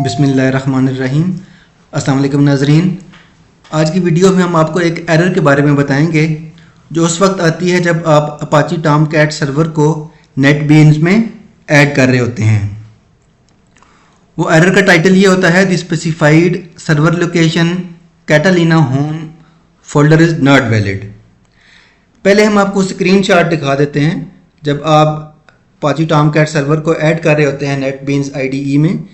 बिस्मिल्लाहिर्रहमानिर्रहीम। अस्सलाम वालेकुम नाज़रीन। आज की वीडियो में हम आपको एक एरर के बारे में बताएंगे जो उस वक्त आती है जब आप अपाची टॉमकैट सर्वर को नेटबीन्स में ऐड कर रहे होते हैं। वो एरर का टाइटल ये होता है the specified server location Catalina home folder is not valid. पहले हम आपको स्क्रीनशॉट दिखा देते हैं जब आप अपाची टॉमकैट सर्वर को ऐड कर रहे होते हैं नेटबीन्स IDE में,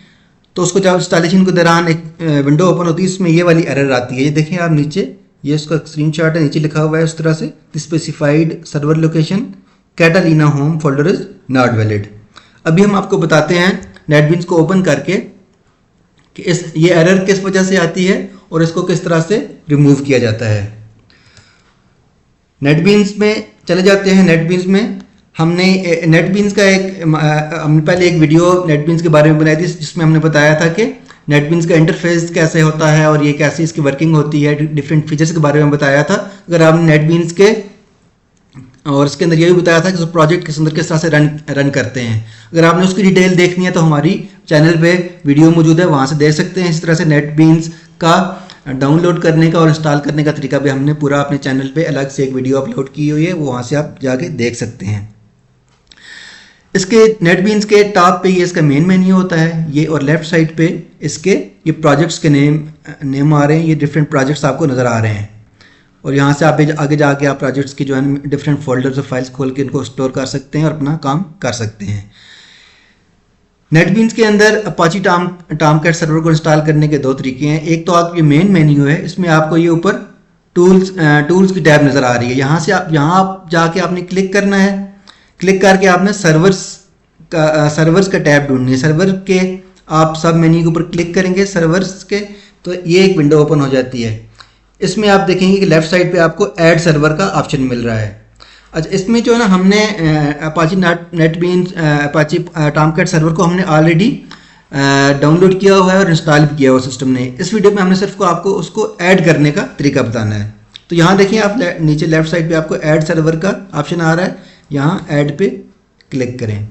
तो उसको जब इंस्टॉलेशन के दौरान एक विंडो ओपन होती है, इसमें ये वाली एरर आती है। ये देखें आप नीचे, ये इसका स्क्रीनशॉट है, नीचे लिखा हुआ है उस तरह से the specified server location Catalina home folder is not valid. अभी हम आपको बताते हैं नेटबीन्स को ओपन करके कि ये एरर किस वजह से आती है और इसको किस तरह से रिमूव किया जाता है। नेटबीन्स में चले जाते हैं। नेटबीन्स में हमने नेटबीन्स का हमने पहले एक वीडियो नेटबीन्स के बारे में बनाई थी जिसमें हमने बताया था कि नेटबीन्स का इंटरफेस कैसे होता है और ये कैसे इसकी वर्किंग होती है, डिफरेंट फीचर्स के बारे में बताया था। अगर आपने नेटबीन्स के और इसके अंदर ये भी बताया था कि प्रोजेक्ट किस अंदर किस तरह से रन करते हैं। अगर आपने उसकी डिटेल देखनी है तो हमारी चैनल पे वीडियो मौजूद है, वहाँ से देख सकते हैं। इस तरह से नेटबीन्स का डाउनलोड करने का और इंस्टॉल करने का तरीका भी हमने पूरा अपने चैनल पे अलग से एक वीडियो अपलोड की हुई है, वो वहाँ से आप जाके देख सकते हैं। इसके नेटबीन्स के टॉप पे ये इसका मेन मेन्यू होता है ये, और लेफ्ट साइड पे इसके ये प्रोजेक्ट्स के नेम आ रहे हैं। ये डिफरेंट प्रोजेक्ट्स आपको नज़र आ रहे हैं और यहाँ से आप आगे जाके आप प्रोजेक्ट्स की जो है डिफरेंट फोल्डर्स और फाइल्स खोल के इनको स्टोर कर सकते हैं और अपना काम कर सकते हैं। नेटबीन्स के अंदर अपाची टॉमकैट सर्वर को इंस्टॉल करने के दो तरीके हैं। एक तो आपकी मेन मेन्यू है, इसमें आपको ये ऊपर टूल्स की टैब नज़र आ रही है। यहाँ आप जाके आपने क्लिक करना है। क्लिक करके आपने सर्वर्स का टैब ढूंढनी है। सर्वर के आप सब मेन्यू के ऊपर क्लिक करेंगे सर्वर्स के, तो ये एक विंडो ओपन हो जाती है। इसमें आप देखेंगे कि लेफ्ट साइड पे आपको ऐड सर्वर का ऑप्शन मिल रहा है। अच्छा, इसमें जो है ना हमने Apache NetBeans Apache Tomcat server को हमने ऑलरेडी डाउनलोड किया हुआ है और इंस्टॉल भी किया हुआ सिस्टम ने। इस वीडियो में हमने सिर्फ आपको उसको ऐड करने का तरीका बताना है। तो यहाँ देखिए आप नीचे लेफ्ट साइड पे आपको ऐड सर्वर का ऑप्शन आ रहा है, यहाँ ऐड पे क्लिक करें।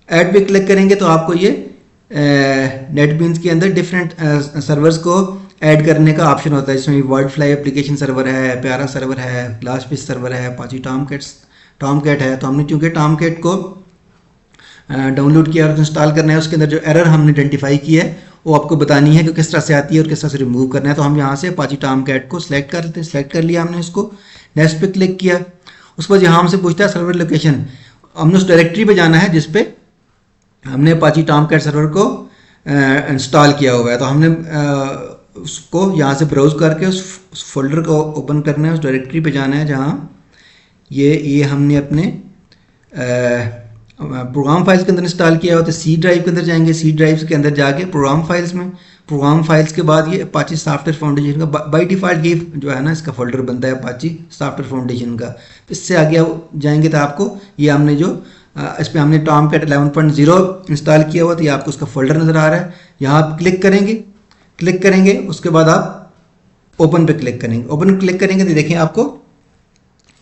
ऐड पे क्लिक करेंगे तो आपको ये नेटबीन्स के अंदर डिफरेंट सर्वर्स को ऐड करने का ऑप्शन होता है, जिसमें वर्डफ्लाई एप्लीकेशन सर्वर है, प्यारा सर्वर है, ग्लासफिश सर्वर है, अपाची टॉमकैट है। तो हमने चूँकि टॉमकैट को डाउनलोड किया और इंस्टॉल करना है, उसके अंदर जो एरर हमने आइडेंटिफाई की है वो आपको बतानी है कि किस तरह से आती है और किस तरह से रिमूव करना है। तो हम यहाँ से अपाची टॉमकैट को सिलेक्ट कर लेते हैं। सिलेक्ट कर लिया हमने इसको, नेक्स्ट पे क्लिक किया। उसके बाद यहाँ हमसे पूछता है सर्वर लोकेशन। हमने उस डायरेक्टरी पे जाना है जिस पे हमने अपाची टॉमकैट सर्वर को इंस्टॉल किया हुआ है। तो हमने उसको यहाँ से ब्राउज करके उस फोल्डर को ओपन करना है, उस डायरेक्टरी पे जाना है जहाँ ये हमने अपने प्रोग्राम फाइल्स के अंदर इंस्टॉल किया हुआ। तो सी ड्राइव के अंदर जाएंगे, सी ड्राइव के अंदर जाके प्रोग्राम फाइल्स के बाद ये अपाची सॉफ्टवेयर फाउंडेशन का बाय डिफ़ॉल्ट ये जो है ना इसका फोल्डर बनता है अपाची सॉफ्टवेयर फाउंडेशन का। इससे आगे जाएंगे तो आपको ये हमने जो इस पर हमने टॉमकैट 11.0 इंस्टॉल किया हुआ, तो ये आपको उसका फोल्डर नज़र आ रहा है। यहाँ आप क्लिक करेंगे उसके बाद आप ओपन पे क्लिक करेंगे। ओपन क्लिक करेंगे तो देखें आपको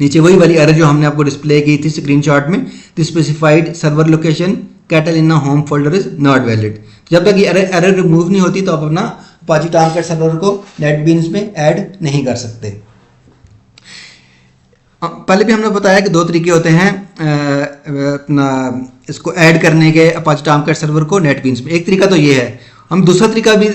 नीचे वही वाली एरर जो हमने आपको डिस्प्ले की थी स्क्रीनशॉट में, the specified server location Catalina home folder is not valid. जब तक ये एरर रिमूव नहीं होती तो आप अपना अपाची टॉमकैट सर्वर को नेटबीन्स में ऐड नहीं कर सकते। पहले भी हमने बताया कि दो तरीके होते हैं अपना इसको ऐड करने के अपाची टॉमकैट सर्वर को नेटबीन्स में। एक तरीका तो ये है, हम दूसरा तरीका भी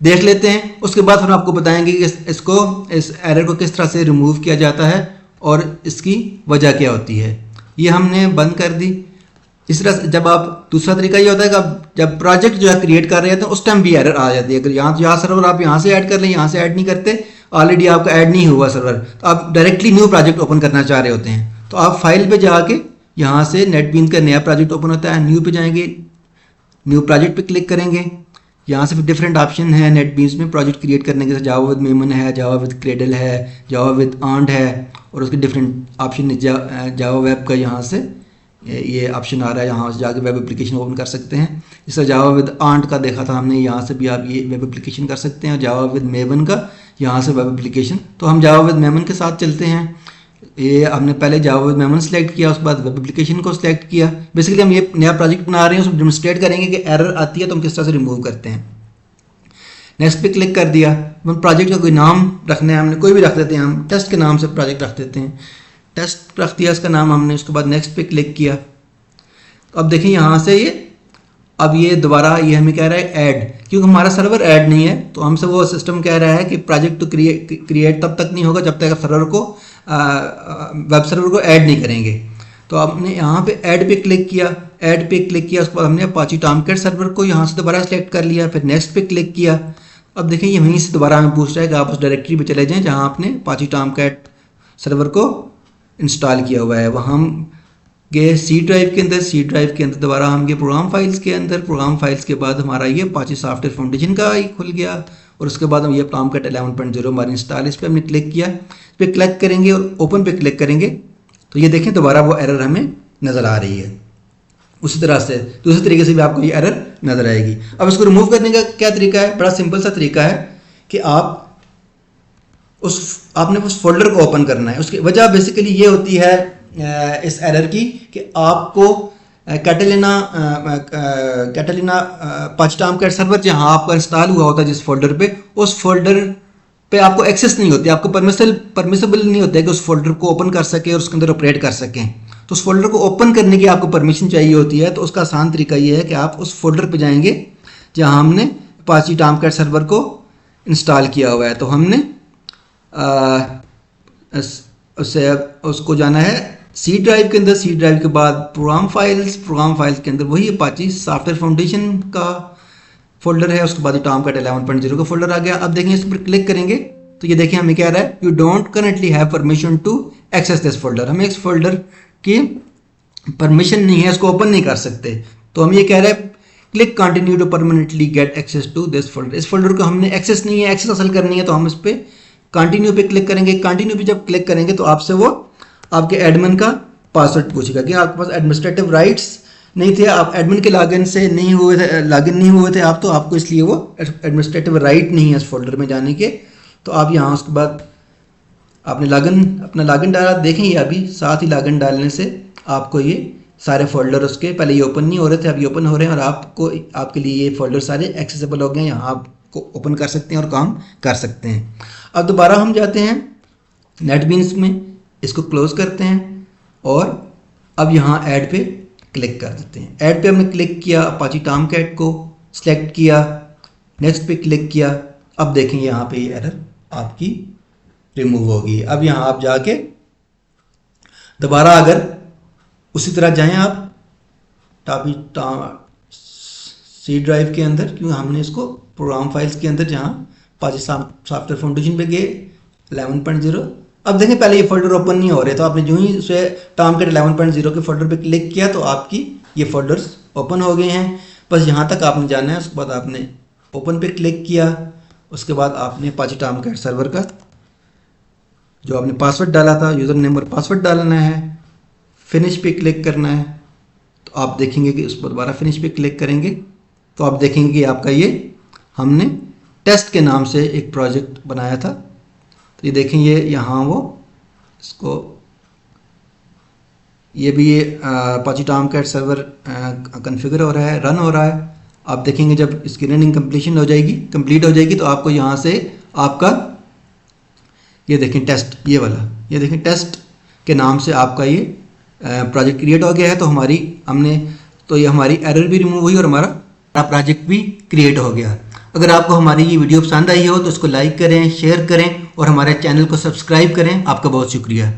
देख लेते हैं, उसके बाद हम आपको बताएंगे कि इस एरर को किस तरह से रिमूव किया जाता है और इसकी वजह क्या होती है। ये हमने बंद कर दी। इस तरह से जब आप दूसरा तरीका ये होता है कि आप जब प्रोजेक्ट जो है क्रिएट कर रहे हैं तो उस टाइम भी एरर आ जाती है। अगर यहाँ सर्वर आप यहाँ से ऐड कर लें, यहाँ से ऐड नहीं करते, ऑलरेडी आपका ऐड नहीं हुआ सर्वर, तो आप डायरेक्टली न्यू प्रोजेक्ट ओपन करना चाह रहे होते हैं, तो आप फाइल पे जाके यहाँ से नेटबीन्स का नया प्रोजेक्ट ओपन होता है, न्यू पे जाएंगे, न्यू प्रोजेक्ट पे क्लिक करेंगे। यहाँ से फिर डिफरेंट ऑप्शन है नेटबीन्स में प्रोजेक्ट क्रिएट करने के, जावा विद मेमन है, जावा विद क्रेडल है, जावा विद आंट है, और उसके डिफरेंट ऑप्शन जावा वेब का यहाँ से ये ऑप्शन आ रहा है, यहाँ से जाके वेब एप्लीकेशन ओपन कर सकते हैं। इस तरह जावा विद आंट का देखा था हमने, यहाँ से भी आप ये वेब एप्लीकेशन कर सकते हैं। जावा विद मेमन का यहाँ से वेब एप्लीकेशन, तो हम जावा विद मेमन के साथ चलते हैं। ये हमने पहले जावा विद मेमन सेलेक्ट किया, उसके बाद वेब एप्लीकेशन को सिलेक्ट किया। बेसिकली हम ये नया प्रोजेक्ट बना रहे हैं, उसमें डेमोंस्ट्रेट करेंगे कि एरर आती है तो हम किस तरह से रिमूव करते हैं। नेक्स्ट पे क्लिक कर दिया। हम प्रोजेक्ट का कोई नाम रखना है, हमने कोई भी रख देते हैं, हम टेस्ट के नाम से प्रोजेक्ट रख देते हैं, टेस्ट रख दिया इसका नाम हमने। उसके बाद नेक्स्ट पे क्लिक किया। अब देखिए यहाँ से ये अब ये दोबारा ये हमें कह रहा है ऐड, क्योंकि हमारा सर्वर ऐड नहीं है तो हमसे वो सिस्टम कह रहा है कि प्रोजेक्ट तो क्रिएट तब तक नहीं होगा जब तक आप सर्वर को वेब सर्वर को ऐड नहीं करेंगे। तो आपने यहाँ पे ऐड पे क्लिक किया, ऐड पे क्लिक किया, उसके बाद हमने अपाची टॉमकैट सर्वर को यहाँ से दोबारा सेलेक्ट कर लिया, फिर नेक्स्ट पे क्लिक किया। अब देखिए ये वहीं से दोबारा हमें पूछ रहा है कि आप उस डायरेक्टरी पे चले जाएं जहाँ आपने अपाची टॉमकैट सर्वर को इंस्टॉल किया हुआ है। वहाँ हम गए सी ड्राइव के अंदर, सी ड्राइव के अंदर दोबारा हम गए प्रोग्राम फाइल्स के अंदर, प्रोग्राम फाइल्स के बाद हमारा ये अपाची सॉफ्टवेयर फाउंडेशन का ही खुल गया और उसके बाद हम ये टॉमकैट 11.0 हमारी इंस्टॉल, इस पर हमने क्लिक किया। इस पर क्लिक करेंगे और ओपन पे क्लिक करेंगे तो ये देखें दोबारा वो एरर हमें नज़र आ रही है। उसी तरह से दूसरे तरीके से भी आपको ये एरर नज़र आएगी। अब इसको रिमूव करने का क्या तरीका है? बड़ा सिंपल सा तरीका है कि आपने उस फोल्डर को ओपन करना है। उसकी वजह बेसिकली ये होती है इस एरर की कि आपको कैटलिना अपाची टॉमकैट सर्वर जहां आपका इंस्टॉल हुआ होता है जिस फोल्डर पे, उस फोल्डर पे आपको एक्सेस नहीं होती, आपको परमिसेबल नहीं होता है कि उस फोल्डर को ओपन कर सके और उसके अंदर ऑपरेट कर सकें। तो उस फोल्डर को ओपन करने की आपको परमिशन चाहिए होती है। तो उसका आसान तरीका ये है कि आप उस फोल्डर पे जाएंगे जहां हमने अपाची टॉमकैट सर्वर को इंस्टॉल किया हुआ है। तो हमने उसको जाना है सी ड्राइव के अंदर, सी ड्राइव के बाद प्रोग्राम फाइल्स, प्रोग्राम फाइल्स के अंदर वही अपाची सॉफ्टवेयर फाउंडेशन का फोल्डर है, उसके बाद टॉमकैट 11.0 का फोल्डर आ गया। अब देखें इस पर क्लिक करेंगे तो ये देखें हमें क्या रहा है, you don't currently have permission to access this folder. हमें इस फोल्डर की परमिशन नहीं है, इसको ओपन नहीं कर सकते। तो हम ये कह रहे हैं click continue to permanently get access to this folder. इस फोल्डर को हमने एक्सेस नहीं है, एक्सेस हासिल करनी है तो हम इस पर कंटिन्यू पे क्लिक करेंगे। कंटिन्यू पे जब क्लिक करेंगे तो आपसे वो आपके एडमिन का पासवर्ड पूछेगा कि आपके पास एडमिनिस्ट्रेटिव राइट्स नहीं थे, आप एडमिन के लॉगिन से नहीं हुए थे, लॉगिन नहीं हुए थे आप, तो आपको इसलिए वो एडमिनिस्ट्रेटिव राइट नहीं है इस फोल्डर में जाने के। तो आप यहाँ उसके बाद आपने अपना लॉगिन डाला, देखें ये अभी साथ ही लॉगिन डालने से आपको ये सारे फोल्डर उसके पहले ये ओपन नहीं हो रहे थे, अब ये ओपन हो रहे हैं और आपके लिए ये फोल्डर सारे एक्सेसिबल हो गए हैं। यहाँ आपको ओपन कर सकते हैं और काम कर सकते हैं। अब दोबारा हम जाते हैं नेटबीन्स में, इसको क्लोज करते हैं और अब यहाँ ऐड पे क्लिक कर देते हैं। ऐड पे हमने क्लिक किया, अपाची टॉमकैट को सिलेक्ट किया, नेक्स्ट पे क्लिक किया। अब देखें यहाँ पे ये एरर आपकी रिमूव होगी। अब यहाँ आप जाके दोबारा अगर उसी तरह जाएं आप सी ड्राइव के अंदर, क्योंकि हमने इसको प्रोग्राम फाइल्स के अंदर जहाँ अपाची सॉफ्टवेयर फाउंडेशन पे गए 11.0। अब देखें पहले ये फोल्डर ओपन नहीं हो रहे, तो आपने जो ही उसे टॉमकैट 11.0 के फोल्डर पे क्लिक किया तो आपकी ये फोल्डर्स ओपन हो गए हैं। बस यहाँ तक आपने जाना है। उसके बाद आपने ओपन पे क्लिक किया, उसके बाद आपने अपाची टॉमकैट सर्वर का जो आपने पासवर्ड डाला था, यूज़र नेम और पासवर्ड डालना है, फिनिश पे क्लिक करना है। तो आप देखेंगे कि उस पर दोबारा फिनिश पे क्लिक करेंगे तो आप देखेंगे कि आपका ये हमने टेस्ट के नाम से एक प्रोजेक्ट बनाया था। तो ये देखें ये यहाँ वो इसको ये भी ये अपाची टॉमकैट सर्वर कॉन्फ़िगर हो रहा है, रन हो रहा है। आप देखेंगे जब इसकी रनिंग कंप्लीट हो जाएगी तो आपको यहाँ से आपका ये देखें टेस्ट, ये वाला ये देखें टेस्ट के नाम से आपका ये प्रोजेक्ट क्रिएट हो गया है। तो ये हमारी एरर भी रिमूव हुई और हमारा प्रोजेक्ट भी क्रिएट हो गया। अगर आपको हमारी ये वीडियो पसंद आई हो तो इसको लाइक करें, शेयर करें और हमारे चैनल को सब्सक्राइब करें। आपका बहुत शुक्रिया।